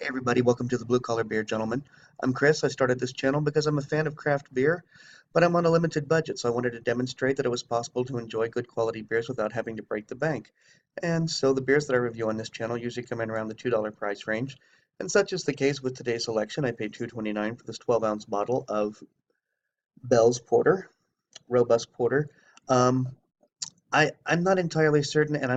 Hey everybody, welcome to the Blue Collar Beer Gentleman. I'm Chris. I started this channel because I'm a fan of craft beer, but I'm on a limited budget, so I wanted to demonstrate that it was possible to enjoy good quality beers without having to break the bank. And so the beers that I review on this channel usually come in around the $2 price range, and such is the case with today's selection. I paid $2.29 for this 12-ounce bottle of Bell's Porter, Robust Porter. Um, I'm not entirely certain, and I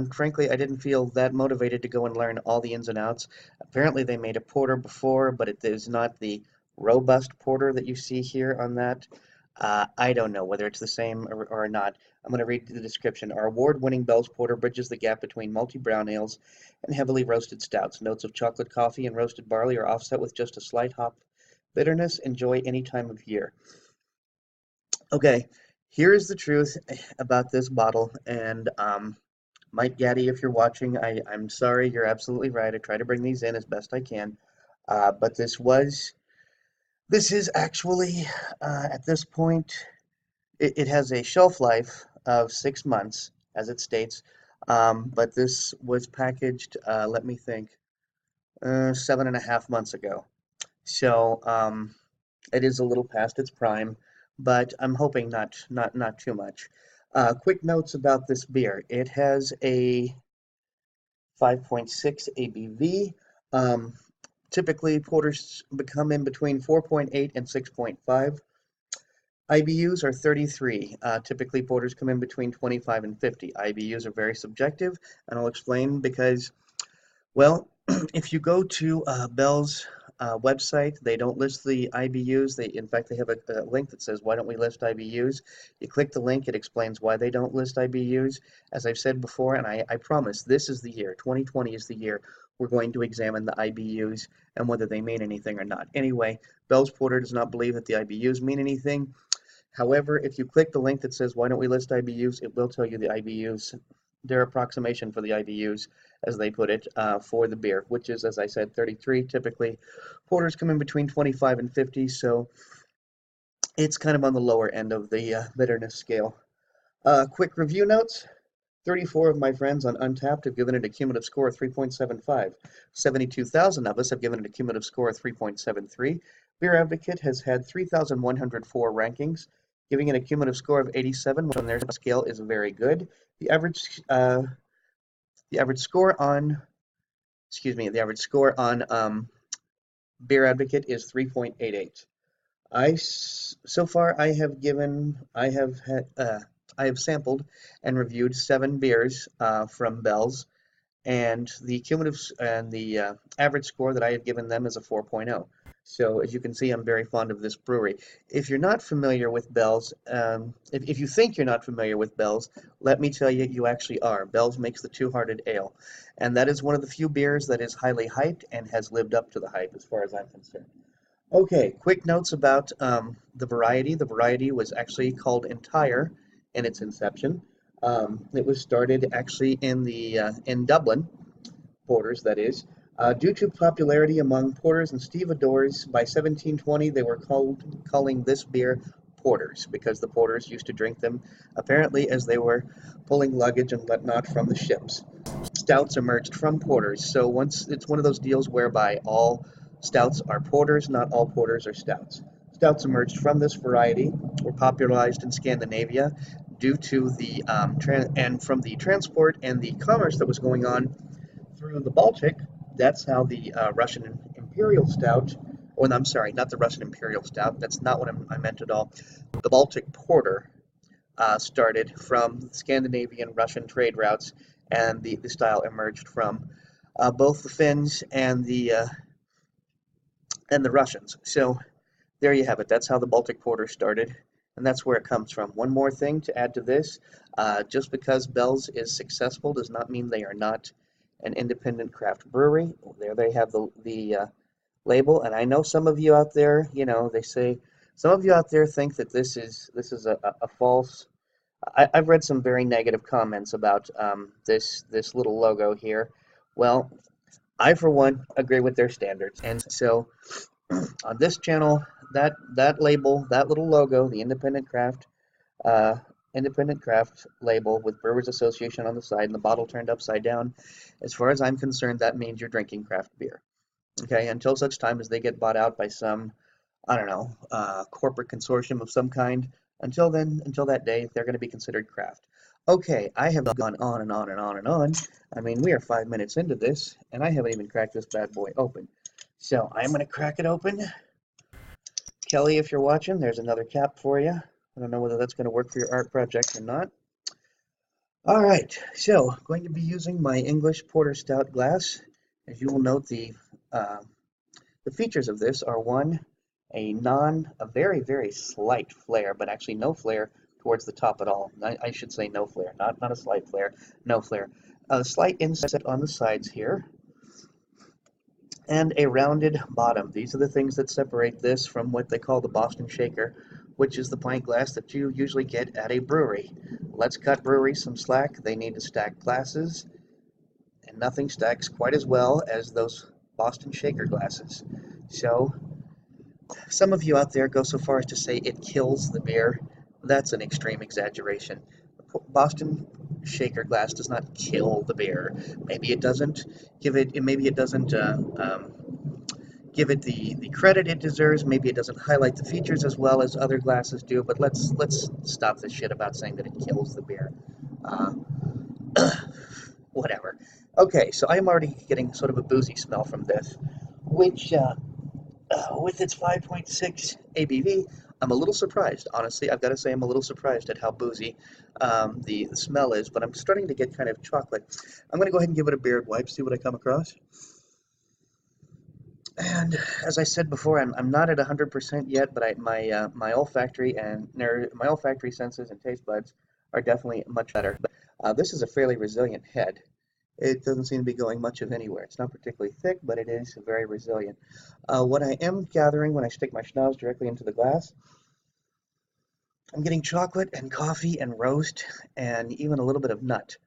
didn't feel that motivated to go and learn all the ins and outs. Apparently, they made a porter before, but it is not the robust porter that you see here on that. I don't know whether it's the same or not. I'm going to read the description. Our award-winning Bell's Porter bridges the gap between malty brown ales and heavily roasted stouts. Notes of chocolate coffee and roasted barley are offset with just a slight hop bitterness. Enjoy any time of year. Okay, here is the truth about this bottle, and Mike Gaddy, if you're watching, I'm sorry, you're absolutely right. I try to bring these in as best I can, but this is actually, at this point, it has a shelf life of 6 months, as it states, but this was packaged, let me think, 7.5 months ago. So, it is a little past its prime, but I'm hoping not too much. Quick notes about this beer. It has a 5.6 ABV. Um, Typically, porters become in between 4.8 and 6.5. IBUs are 33. Typically, porters come in between 25 and 50. IBUs are very subjective, and I'll explain because, well, if you go to Bell's website, they don't list the IBUs. In fact, they have a link that says, "Why don't we list IBUs?" You click the link, it explains why they don't list IBUs. As I've said before, and I promise, this is the year. 2020 is the year we're going to examine the IBUs and whether they mean anything or not. Anyway, Bell's Porter does not believe that the IBUs mean anything. However, if you click the link that says, "Why don't we list IBUs?" it will tell you the IBUs, their approximation for the IBUs, as they put it, for the beer, which is, as I said, 33. Typically, porters come in between 25 and 50, so it's kind of on the lower end of the bitterness scale. Quick review notes. 34 of my friends on Untappd have given it a cumulative score of 3.75. 72,000 of us have given it a cumulative score of 3.73. Beer Advocate has had 3,104 rankings, giving it a cumulative score of 87, which on their scale is very good. The average score on, Beer Advocate is 3.88. So far I have sampled and reviewed 7 beers from Bell's, and the average score that I have given them is a 4.0. So as you can see, I'm very fond of this brewery. If you're not familiar with Bell's, if you think you're not familiar with Bell's, let me tell you, you actually are. Bell's makes the Two-Hearted Ale, and that is one of the few beers that is highly hyped and has lived up to the hype as far as I'm concerned. Okay, quick notes about the variety. The variety was actually called Entire in its inception. It was started actually in Dublin, porters that is. Due to popularity among porters and stevedores, by 1720 they were calling this beer porters because the porters used to drink them apparently as they were pulling luggage and whatnot from the ships. Stouts emerged from porters, so once it's one of those deals whereby all stouts are porters, not all porters are stouts. Stouts emerged from this variety, were popularized in Scandinavia due to and from the transport and the commerce that was going on through the Baltic. That's how the Russian Imperial Stout, or I'm sorry, not the Russian Imperial Stout, that's not what I meant at all. The Baltic Porter started from Scandinavian Russian trade routes, and the style emerged from both the Finns and the Russians. So there you have it. That's how the Baltic Porter started, and that's where it comes from. One more thing to add to this: just because Bell's is successful does not mean they are not an independent craft brewery. There they have the label, and I know some of you out there, they say some of you out there think that this is a false. I've read some very negative comments about this little logo here. Well, I for one agree with their standards, and so on this channel, that label, that little logo, the uh, independent craft label with Brewers Association on the side and the bottle turned upside down, as far as I'm concerned, that means you're drinking craft beer. okay, until such time as they get bought out by some, I don't know, corporate consortium of some kind. Until then, until that day, they're going to be considered craft. Okay, I have gone on and on and on and on. I mean, we are 5 minutes into this, and I haven't even cracked this bad boy open. So I'm going to crack it open. Kelly, if you're watching, there's another cap for you. I don't know whether that's going to work for your art project or not. All right, so going to be using my English Porter Stout glass. As you will note, the features of this are one, a very, very slight flare, but actually no flare towards the top at all. I should say no flare, not a slight flare, no flare. A slight inset on the sides here, and a rounded bottom. These are the things that separate this from what they call the Boston Shaker, which is the pint glass that you usually get at a brewery. Let's cut breweries some slack. They need to stack glasses, and nothing stacks quite as well as those Boston Shaker glasses. So some of you out there go so far as to say it kills the beer. That's an extreme exaggeration. Boston Shaker glass does not kill the beer. Maybe it doesn't maybe it doesn't give it the credit it deserves. Maybe it doesn't highlight the features as well as other glasses do. But let's stop this shit about saying that it kills the beer. Uh, Whatever. Okay, so I am already getting sort of a boozy smell from this, which with its 5.6 ABV, I'm a little surprised. Honestly, I've got to say I'm a little surprised at how boozy the smell is, but I'm starting to get kind of chocolate. I'm going to go ahead and give it a beard wipe, see what I come across. And as I said before, I'm not at 100% yet, but my olfactory senses and taste buds are definitely much better. But this is a fairly resilient head. It doesn't seem to be going much of anywhere. It's not particularly thick, but it is very resilient. What I am gathering when I stick my schnauz directly into the glass, I'm getting chocolate and coffee and roast and even a little bit of nut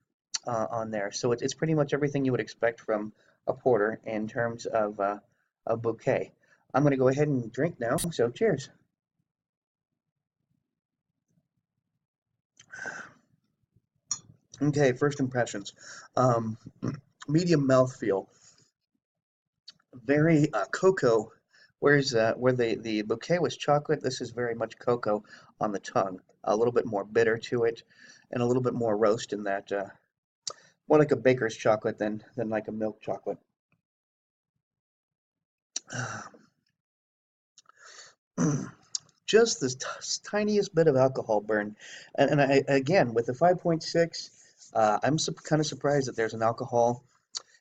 on there. So it's pretty much everything you would expect from a porter in terms of a bouquet. I'm going to go ahead and drink now, so cheers. Okay, first impressions. Um, Medium mouthfeel. Very cocoa, whereas where the bouquet was chocolate, this is very much cocoa on the tongue. A little bit more bitter to it, and a little bit more roast in that. More like a baker's chocolate than like a milk chocolate. Just this tiniest bit of alcohol burn, and I again with the 5.6, I'm kind of surprised that there's an alcohol.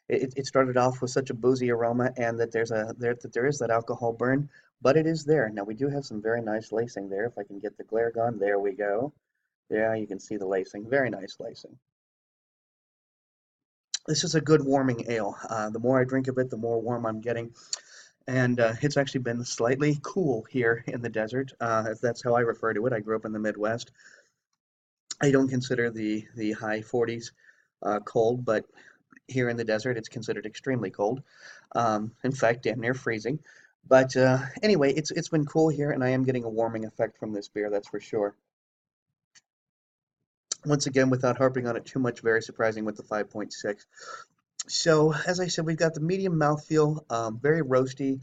It started off with such a boozy aroma, and that there is that alcohol burn, but it is there. Now we do have some very nice lacing there. If I can get the glare gone, there we go. Yeah, you can see the lacing. Very nice lacing. This is a good warming ale. The more I drink of it, the more warm I'm getting. And it's actually been slightly cool here in the desert. If that's how I refer to it. I grew up in the Midwest. I don't consider the high 40s cold, but here in the desert, it's considered extremely cold. In fact, damn near freezing. But anyway, it's been cool here, and I am getting a warming effect from this beer, that's for sure. Once again, without harping on it too much, very surprising with the 5.6. So, as I said, we've got the medium mouthfeel, very roasty.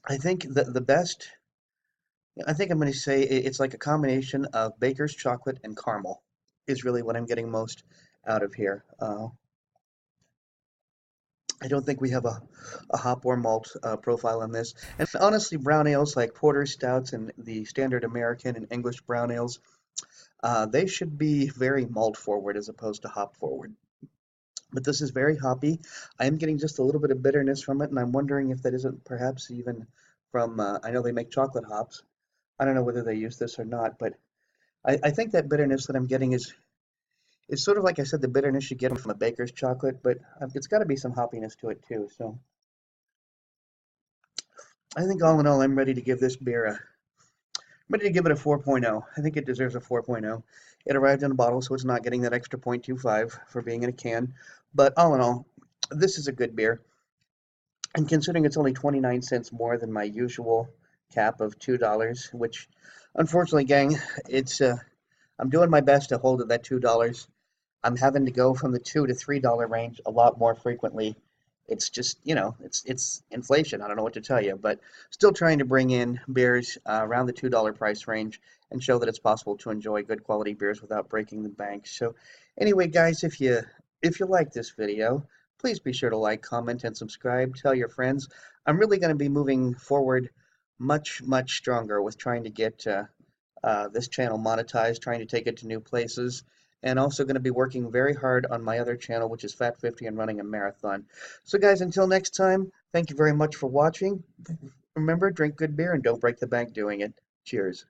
I think the best, I think I'm going to say it's like a combination of baker's chocolate and caramel is really what I'm getting most out of here. I don't think we have a hop or malt profile on this. And honestly, brown ales like porter, stouts, and the standard American and English brown ales, they should be very malt forward as opposed to hop forward. But this is very hoppy. I am getting just a little bit of bitterness from it, and I'm wondering if that isn't perhaps even from, I know they make chocolate hops. I don't know whether they use this or not, but I think that bitterness that I'm getting is sort of like I said, the bitterness you get from a baker's chocolate, but it's got to be some hoppiness to it too. So I think all in all, I'm ready to give this beer I'm ready to give it a 4.0. I think it deserves a 4.0. It arrived in a bottle, so it's not getting that extra 0.25 for being in a can. But all in all, this is a good beer. And considering it's only 29 cents more than my usual cap of $2, which unfortunately, gang, it's I'm doing my best to hold at that $2. I'm having to go from the $2 to $3 range a lot more frequently it's just, you know, it's inflation. I don't know what to tell you, but still trying to bring in beers around the $2 price range and show that it's possible to enjoy good quality beers without breaking the bank. So anyway, guys, if you like this video, please be sure to like, comment, and subscribe. Tell your friends. I'm really going to be moving forward much stronger with trying to get this channel monetized, trying to take it to new places, and also going to be working very hard on my other channel, which is Fat 50, and running a marathon. So guys, until next time, thank you very much for watching. Remember, drink good beer and don't break the bank doing it. Cheers.